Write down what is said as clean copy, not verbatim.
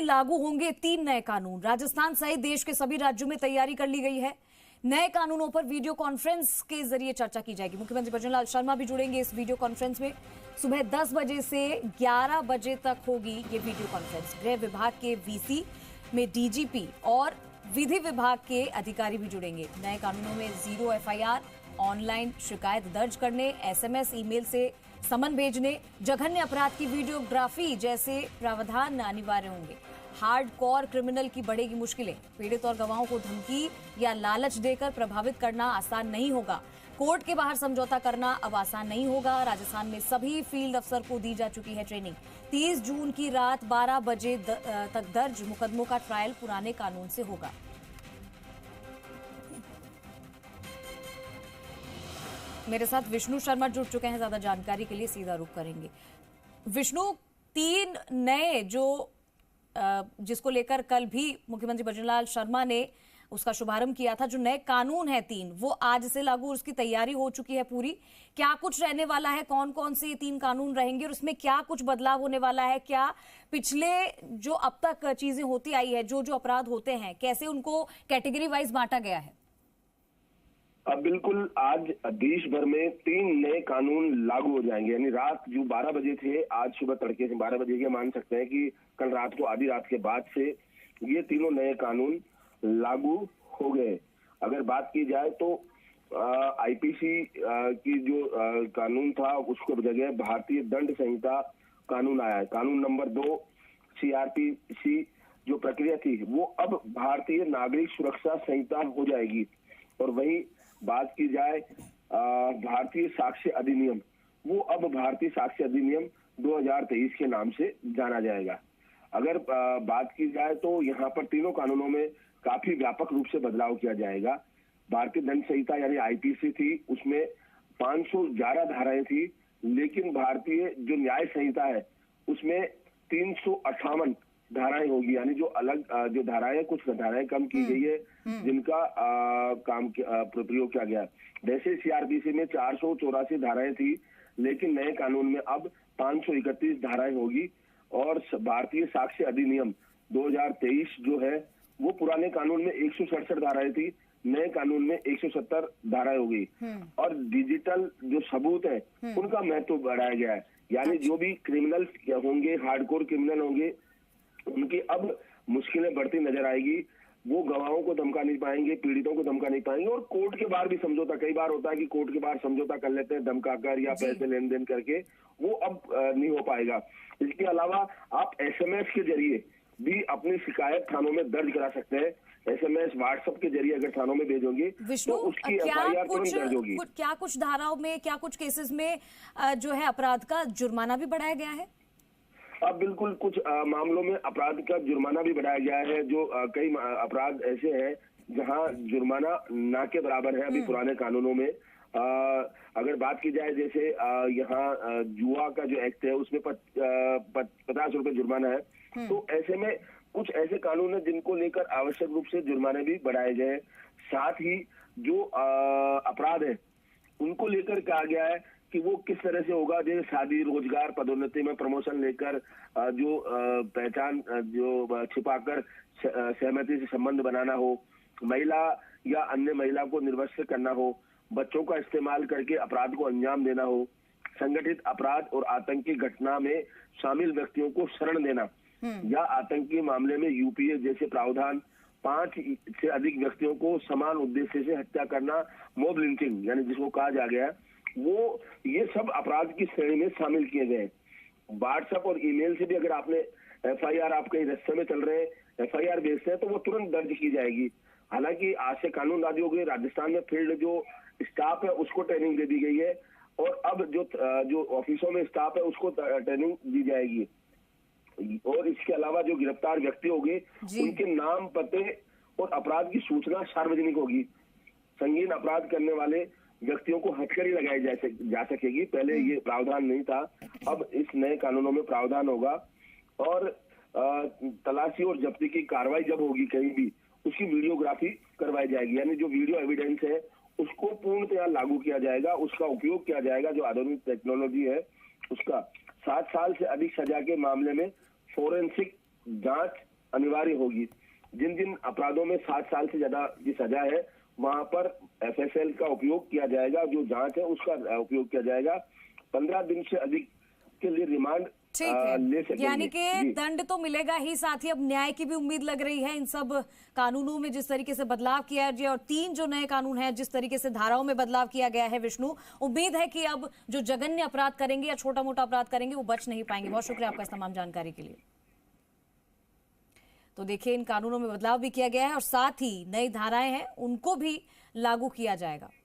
लागू होंगे 3 नए कानून। राजस्थान सहित देश के सभी राज्यों में तैयारी कर ली गई है। नए कानूनों पर वीडियो कॉन्फ्रेंस के जरिए चर्चा की जाएगी। मुख्यमंत्री भजनलाल शर्मा भी जुड़ेंगे इस वीडियो कॉन्फ्रेंस में। सुबह 10 बजे से 11 बजे तक होगी ये वीडियो कॉन्फ्रेंस। गृह विभाग के वीसी में डीजीपी और विधि विभाग के अधिकारी भी जुड़ेंगे। नए कानूनों में 0 एफआईआर, ऑनलाइन शिकायत दर्ज करने, एसएमएस, ईमेल से समन भेजने, जघन्य अपराध की वीडियोग्राफी जैसे प्रावधान अनिवार्य होंगे। हार्डकोर क्रिमिनल की बढ़ेगी मुश्किलें। पीड़ित और गवाहों को धमकी या लालच देकर प्रभावित करना आसान नहीं होगा। कोर्ट के बाहर समझौता करना अब आसान नहीं होगा। राजस्थान में सभी फील्ड अफसर को दी जा चुकी है ट्रेनिंग। 30 जून की रात 12 बजे तक दर्ज मुकदमों का ट्रायल पुराने कानून से होगा। मेरे साथ विष्णु शर्मा जुड़ चुके हैं, ज्यादा जानकारी के लिए सीधा रुख करेंगे। विष्णु, 3 नए जो जिसको लेकर कल भी मुख्यमंत्री भजनलाल शर्मा ने उसका शुभारंभ किया था, जो नए कानून है 3, वो आज से लागू, उसकी तैयारी हो चुकी है पूरी। क्या कुछ रहने वाला है, कौन कौन से 3 कानून रहेंगे और उसमें क्या कुछ बदलाव होने वाला है? क्या पिछले जो अब तक चीजें होती आई है, जो अपराध होते हैं, कैसे उनको कैटेगरी वाइज बांटा गया है? बिल्कुल, आज देश भर में 3 नए कानून लागू हो जाएंगे। यानी रात जो 12 बजे थे, आज सुबह तड़के से 12 बजे के मान सकते हैं कि कल रात को आधी रात के बाद से ये तीनों नए कानून लागू हो गए। अगर बात की जाए तो आईपीसी की जो कानून था उसको जगह भारतीय दंड संहिता कानून आया है। कानून नंबर 2 सीआरपीसी जो प्रक्रिया थी वो अब भारतीय नागरिक सुरक्षा संहिता हो जाएगी। और वही बात की जाए भारतीय साक्ष्य अधिनियम, वो अब भारतीय साक्ष्य अधिनियम 2023 के नाम से जाना जाएगा। अगर बात की जाए तो यहाँ पर तीनों कानूनों में काफी व्यापक रूप से बदलाव किया जाएगा। भारतीय दंड संहिता यानी आईपीसी थी, उसमें 511 धाराएं थी, लेकिन भारतीय जो न्याय संहिता है उसमें 358 धाराएं होगी। यानी जो अलग जो धाराएं, कुछ धाराएं कम की गई है जिनका प्रयोग किया गया। वैसे सीआरपीसी में 484 धाराएं थी, लेकिन नए कानून में अब 531 धाराएं होगी। और भारतीय साक्ष्य अधिनियम 2023 जो है वो पुराने कानून में 167 धाराएं थी, नए कानून में 170 धाराएं हो गई। और डिजिटल जो सबूत है उनका महत्व बढ़ाया गया है। यानी जो भी क्रिमिनल होंगे, हार्डकोर क्रिमिनल होंगे, उनकी अब मुश्किलें बढ़ती नजर आएगी। वो गवाहों को धमका नहीं पाएंगे, पीड़ितों को धमका नहीं पाएंगे। और कोर्ट के बाहर भी समझौता, कई बार होता है कि कोर्ट के बाहर समझौता कर लेते हैं धमकाकर या पैसे लेन देन करके, वो अब नहीं हो पाएगा। इसके अलावा आप एसएमएस के जरिए भी अपनी शिकायत थानों में दर्ज करा सकते हैं। एसएमएस, व्हाट्सएप के जरिए अगर थानों में भेजोगे तो उसकी एफआईआर तुरंत दर्ज होगी। क्या कुछ धाराओं में, क्या कुछ केसेस में जो है अपराध का जुर्माना भी बढ़ाया गया है? अब बिल्कुल, कुछ मामलों में अपराध का जुर्माना भी बढ़ाया गया है। जो कई अपराध ऐसे हैं जहां जुर्माना ना के बराबर है अभी पुराने कानूनों में। अगर बात की जाए जैसे यहाँ जुआ का जो एक्ट है उसमें 50 रुपए जुर्माना है। तो ऐसे में कुछ ऐसे कानून है जिनको लेकर आवश्यक रूप से जुर्माने भी बढ़ाए गए हैं। साथ ही जो अपराध है उनको लेकर कहा गया है कि वो किस तरह से होगा। जैसे शादी, रोजगार, पदोन्नति में प्रमोशन लेकर जो पहचान जो छिपाकर सहमति से संबंध बनाना हो, महिला या अन्य महिला को निर्वस्त्र करना हो, बच्चों का इस्तेमाल करके अपराध को अंजाम देना हो, संगठित अपराध और आतंकी घटना में शामिल व्यक्तियों को शरण देना, या आतंकी मामले में यूपीए जैसे प्रावधान, 5 से अधिक व्यक्तियों को समान उद्देश्य से हत्या करना, मॉब लिंचिंग यानी जिसको कहा जा गया, वो ये सब अपराध की श्रेणी में शामिल किए गए। व्हाट्सएप और ईमेल से भी अगर आपने एफआईआर, आप कहीं रास्ते में चल रहे हैं, एफआईआर भेजते हैं तो वो तुरंत दर्ज की जाएगी। हालांकि आज से कानून लागू हो गए। राजस्थान में फील्ड जो स्टाफ है उसको ट्रेनिंग दे दी गई है, और अब जो ऑफिसों में स्टाफ है उसको ट्रेनिंग दी जाएगी। और इसके अलावा जो गिरफ्तार व्यक्ति होंगे उनके नाम, पते और अपराध की सूचना सार्वजनिक होगी। संगीन अपराध करने वाले व्यक्तियों को हथकड़ी लगाई जा सकेगी। पहले ये प्रावधान नहीं था, अब इस नए कानूनों में प्रावधान होगा। और तलाशी और जब्ती की कार्रवाई जब होगी कहीं भी, उसकी वीडियोग्राफी करवाई जाएगी। यानी जो वीडियो एविडेंस है उसको पूर्णतया लागू किया जाएगा, उसका उपयोग किया जाएगा। जो आधुनिक टेक्नोलॉजी है उसका 7 साल से अधिक सजा के मामले में फोरेंसिक जांच अनिवार्य होगी। जिन जिन अपराधों में 7 साल से ज्यादा की सजा है वहां पर FSL का उपयोग किया जाएगा, जो जांच है उसका उपयोग किया जाएगा। 15 दिन से अधिक के लिए रिमांड ठीक ले है, सकेंगे। यानी कि जी। दंड तो मिलेगा ही, साथ ही अब न्याय की भी उम्मीद लग रही है इन सब कानूनों में जिस तरीके से बदलाव किया है। और 3 जो नए कानून हैं जिस तरीके से धाराओं में बदलाव किया गया है, विष्णु, उम्मीद है कि अब जो जघन्य अपराध करेंगे या छोटा मोटा अपराध करेंगे वो बच नहीं पाएंगे। बहुत शुक्रिया आपका इस तमाम जानकारी के लिए। तो देखिए, इन कानूनों में बदलाव भी किया गया है और साथ ही नई धाराएं हैं उनको भी लागू किया जाएगा।